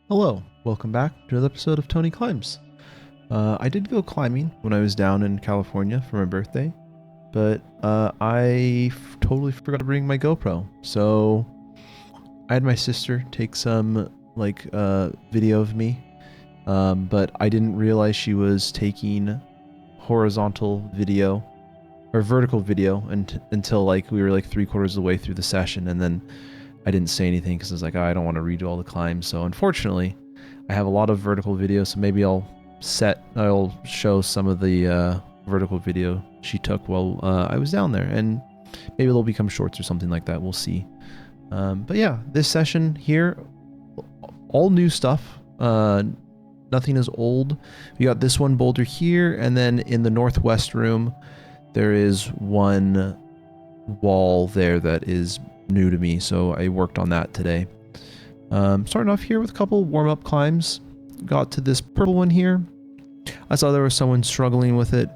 Hello, welcome back to another episode of Tony Climbs. I did go climbing when I was down in California for my birthday, but I totally forgot to bring my GoPro. So I had my sister take some video of me, but I didn't realize she was taking horizontal video or vertical video until like we were like 3/4 of the way through the session, and then I didn't say anything because I was like, oh, I don't want to redo all the climbs. So unfortunately, I have a lot of vertical video, so maybe I'll show some of the vertical video she took while I was down there, and maybe they'll become shorts or something like that. We'll see. But yeah, this session here, all new stuff. Nothing is old. We got this one boulder here, and then in the northwest room, there is one wall there that is new to me, so I worked on that today. Starting off here with a couple warm-up climbs. Got to this purple one here. I saw there was someone struggling with it.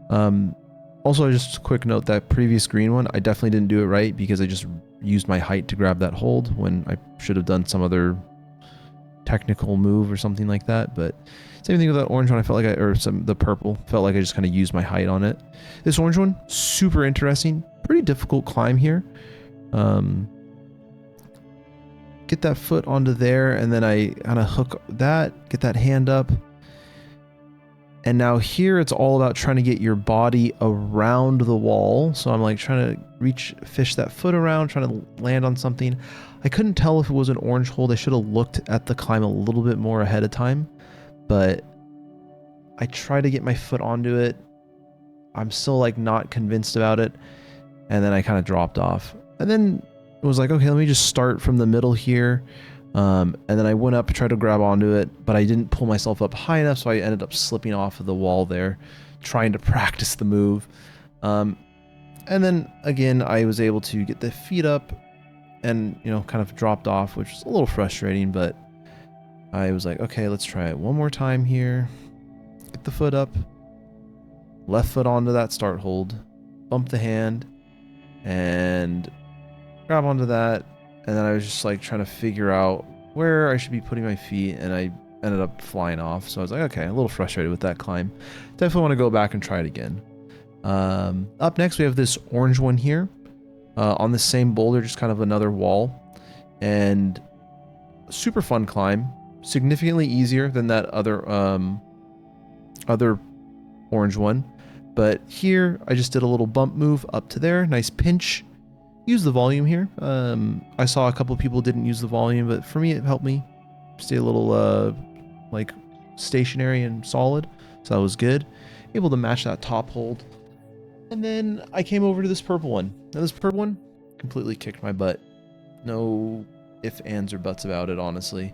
Also, just a quick note, that previous green one, I definitely didn't do it right because I just used my height to grab that hold when I should have done some other technical move or something like that. But same thing with that orange one. I felt like the purple, felt like I just kind of used my height on it. This orange one, super interesting. Pretty difficult climb here. Get that foot onto there, and then I kind of hook that, get that hand up. And now here it's all about trying to get your body around the wall. So I'm like trying to fish that foot around, trying to land on something. I couldn't tell if it was an orange hold. I should have looked at the climb a little bit more ahead of time, but I try to get my foot onto it. I'm still like not convinced about it. And then I kind of dropped off. And then it was like, okay, let me just start from the middle here. And then I went up to try to grab onto it, but I didn't pull myself up high enough, so I ended up slipping off of the wall there, trying to practice the move. And then again, I was able to get the feet up and, kind of dropped off, which was a little frustrating, but I was like, okay, let's try it one more time here. Get the foot up, left foot onto that start hold, bump the hand, and grab onto that. And then I was just like trying to figure out where I should be putting my feet, and I ended up flying off. So I was like, okay, a little frustrated with that climb. Definitely want to go back and try it again. Up next, we have this orange one here on the same boulder, just kind of another wall, and super fun climb. Significantly easier than that other orange one. But here, I just did a little bump move up to there, nice pinch. Use the volume here. I saw a couple people didn't use the volume, but for me it helped me stay a little like stationary and solid, so that was good. Able to match that top hold. And then I came over to this purple one. Now this purple one completely kicked my butt. No ifs, ands, or buts about it, honestly.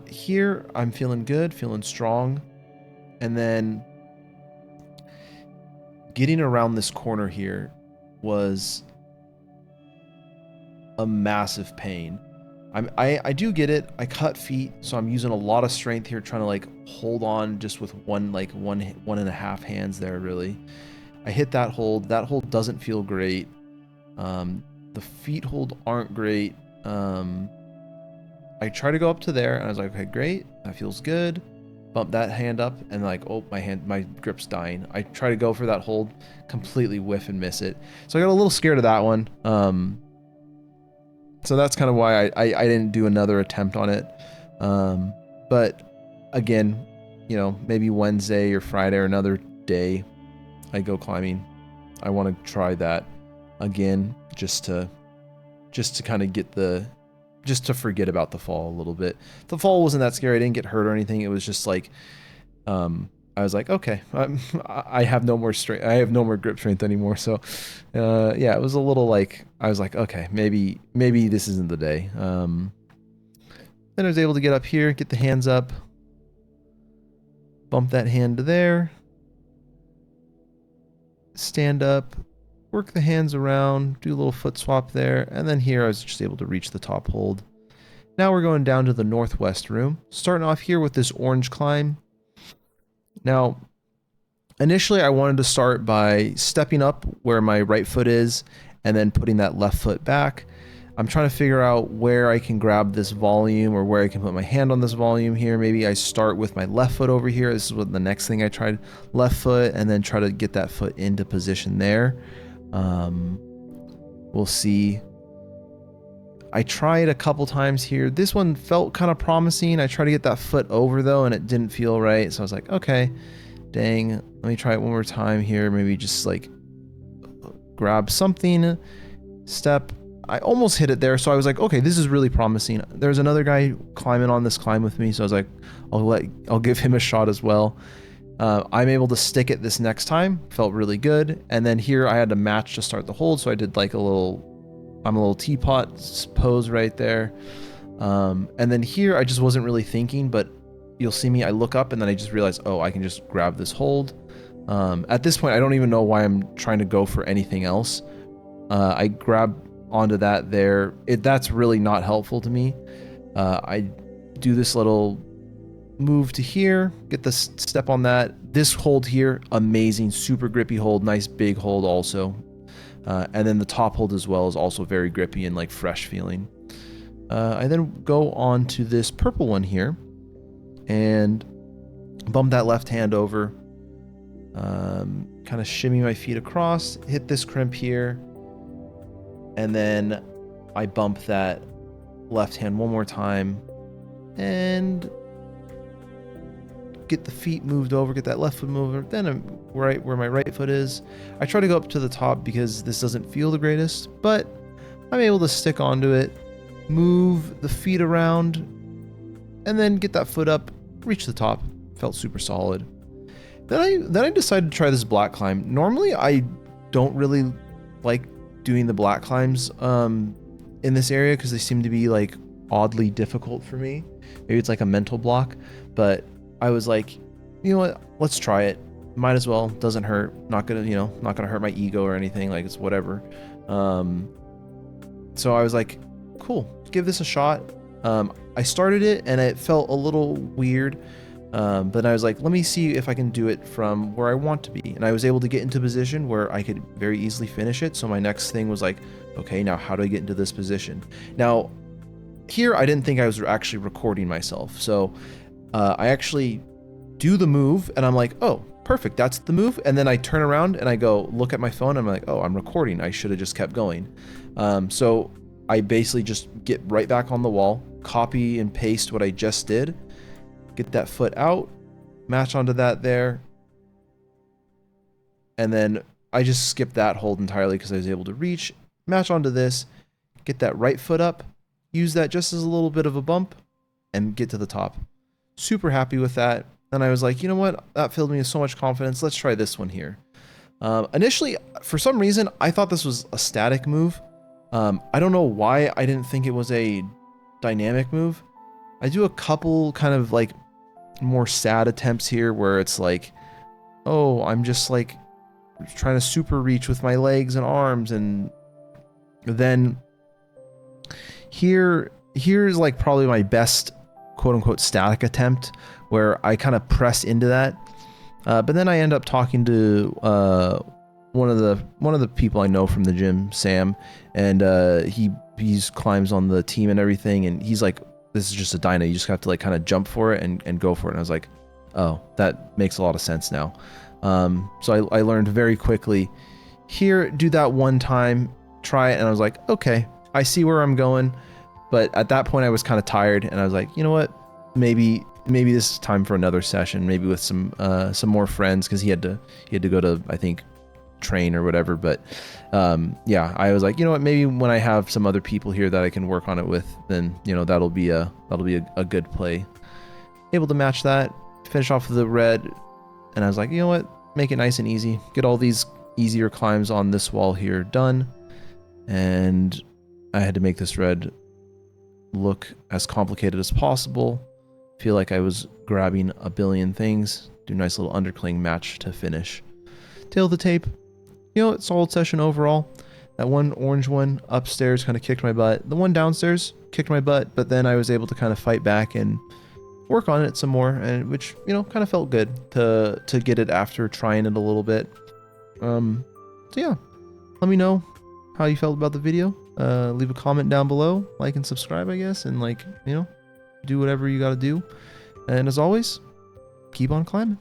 Here I'm feeling good, feeling strong, and then getting around this corner here was a massive pain. I do get it. I cut feet, so I'm using a lot of strength here, trying to like hold on just with one and a half hands there, really. I hit that hold. That hold doesn't feel great. The feet hold aren't great. I try to go up to there, and I was like, okay, great. That feels good. Bump that hand up, and like, oh, my grip's dying. I try to go for that hold, completely whiff and miss it. So I got a little scared of that one. So that's kind of why I didn't do another attempt on it. But again, maybe Wednesday or Friday or another day I go climbing, I want to try that again, just to kind of just to forget about the fall a little bit. The fall wasn't that scary. I didn't get hurt or anything. It was just like, I was like, okay, I have no more strength. I have no more grip strength anymore. So, yeah, it was a little like, I was like, okay, maybe this isn't the day. Then I was able to get up here, get the hands up, bump that hand to there, stand up, work the hands around, do a little foot swap there, and then here I was just able to reach the top hold. Now we're going down to the northwest room, starting off here with this orange climb. Now, initially I wanted to start by stepping up where my right foot is and then putting that left foot back. I'm trying to figure out where I can grab this volume or where I can put my hand on this volume here. Maybe I start with my left foot over here. This is what the next thing I tried, left foot, and then try to get that foot into position there. We'll see. I tried a couple times here. This one felt kind of promising. I tried to get that foot over though, and it didn't feel right. So I was like, okay, dang, let me try it one more time here. Maybe just like grab something, step. I almost hit it there. So I was like, okay, this is really promising. There's another guy climbing on this climb with me. So I was like, I'll give him a shot as well. I'm able to stick it this next time. Felt really good. And then here I had to match to start the hold. So I did like I'm a little teapot pose right there. And then here I just wasn't really thinking, but you'll see me, I look up and then I just realized, oh, I can just grab this hold. At this point, I don't even know why I'm trying to go for anything else. I grab onto that there. That's really not helpful to me. I do this little move to here, get the step on that. This hold here, amazing, super grippy hold, nice big hold also. And then the top hold as well is also very grippy and like fresh feeling. I then go on to this purple one here and bump that left hand over, kind of shimmy my feet across, hit this crimp here, and then I bump that left hand one more time and get the feet moved over, get that left foot moved over, then I'm right where my right foot is. I try to go up to the top because this doesn't feel the greatest, but I'm able to stick onto it, move the feet around, and then get that foot up, reach the top. Felt super solid. Then I decided to try this black climb. Normally I don't really like doing the black climbs in this area because they seem to be like oddly difficult for me. Maybe it's like a mental block, but I was like, you know what? Let's try it. Might as well. Doesn't hurt. Not gonna hurt my ego or anything. Like it's whatever. So I was like, cool, give this a shot. I started it and it felt a little weird. But I was like, let me see if I can do it from where I want to be. And I was able to get into a position where I could very easily finish it. So my next thing was like, okay, now how do I get into this position? Now, here I didn't think I was actually recording myself. So I actually do the move and I'm like, oh, perfect, that's the move. And then I turn around and I go look at my phone and I'm like, oh, I'm recording. I should have just kept going. So I basically just get right back on the wall, copy and paste what I just did, get that foot out, match onto that there. And then I just skipped that hold entirely because I was able to reach, match onto this, get that right foot up, use that just as a little bit of a bump and get to the top. Super happy with that. And I was like, you know what? That filled me with so much confidence. Let's try this one here. Initially, for some reason, I thought this was a static move. I don't know why I didn't think it was a dynamic move. I do a couple kind of like more sad attempts here where it's like, oh, I'm just like trying to super reach with my legs and arms. And then here's like probably my best quote unquote static attempt where I kind of press into that. But then I end up talking to one of the people I know from the gym, Sam, and he's climbs on the team and everything, and he's like, this is just a dyno, you just have to like kind of jump for it and go for it. And I was like, oh, that makes a lot of sense now. So I learned very quickly here, do that one time, try it, and I was like, okay, I see where I'm going. But at that point I was kind of tired and I was like, you know what, maybe this is time for another session, maybe with some more friends, because he had to go to, I think, train or whatever. But yeah, I was like, you know what, maybe when I have some other people here that I can work on it with, then you know that'll be a good play. Able to match that, finish off with the red, and I was like, you know what, make it nice and easy, get all these easier climbs on this wall here done. And I had to make this red look as complicated as possible, feel like I was grabbing a billion things, do a nice little undercling match to finish. Tail of the tape, you know, solid session overall. That one orange one upstairs kind of kicked my butt. The one downstairs kicked my butt, but then I was able to kind of fight back and work on it some more, and which, you know, kind of felt good to get it after trying it a little bit. So yeah, let me know how you felt about the video. leave a comment down below, like and subscribe, I guess, and like, you know, do whatever you gotta do. And as always, keep on climbing.